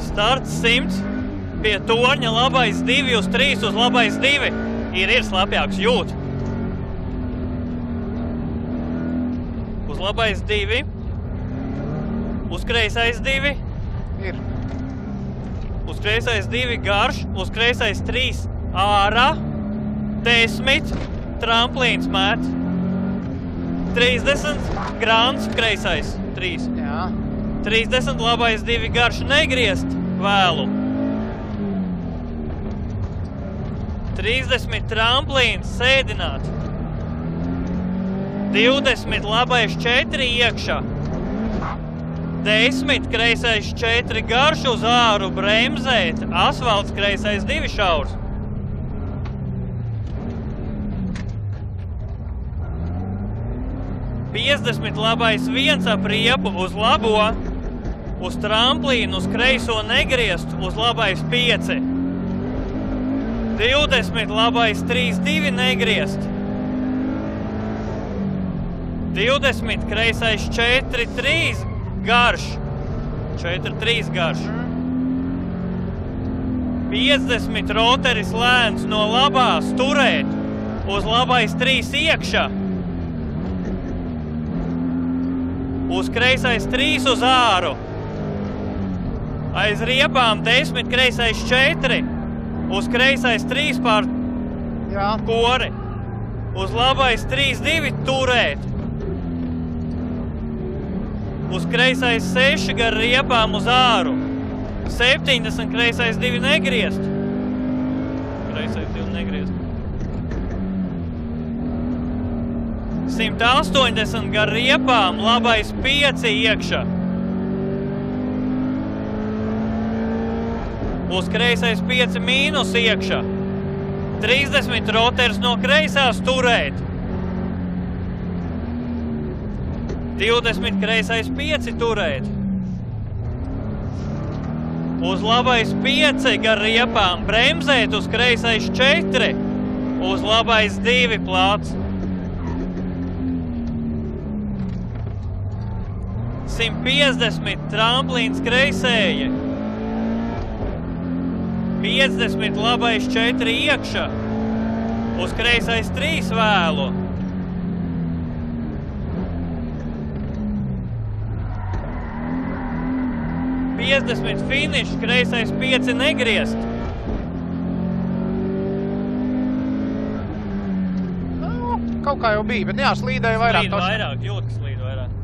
Starts 100, pie torņa labais 2 uz 3 uz labais 2. Ir slapjāks, jūt. Uz labais 2. Uz kreisais 2. Ir. Uz kreisais 2 garš, uz kreisais 3 ārā. 10, tramplīns mēt. 30, grāns, kreisais 3. Jā. 30, labais 2 garš, negriezt vēlu. 30, tramplīns, sēdināt. 20, labais 4 iekšā. 10, kreisais 4 garš uz āru, bremzēt, asfalts kreisais 2 šaurs. 50, labais 1 ap riepu uz labo, uz tramplīnu, uz kreiso negriezt, uz labais 5. 20, labais 3, 2 negriezt. 20, kreisais 4, 3 garš. 4, 3 garš. 50, roteris lēns no labās turēt, uz labais 3 iekšā. Uz kreisais 3 uz āru. Aiz riepām 10, kreisais 4. Uz kreisais 3 pār kori. Uz labais 3, 2 turēt. Uz kreisais 6 gar riepām uz āru. 70, kreisais 2 negriezt. Kreisais 2 negriezt. 180 gar riepām, labais 5 iekšā. Uz kreisais 5 mīnus iekšā. 30, roters no kreisās turēt. 20, kreisais 5 turēt. Uz labais 5 gar riepām, bremzēt, uz kreisais 4. Uz labais 2 plāts. 150, tramplīns kreisēja. 50, labais 4 iekšā. Uz kreisais 3 vēlu. 50, finish, kreisais 5 negriezt. Nu, kaut kā jau bija, bet jā, slīdēja vairāk. Slīd vairāk, jūt, ka slīd vairāk.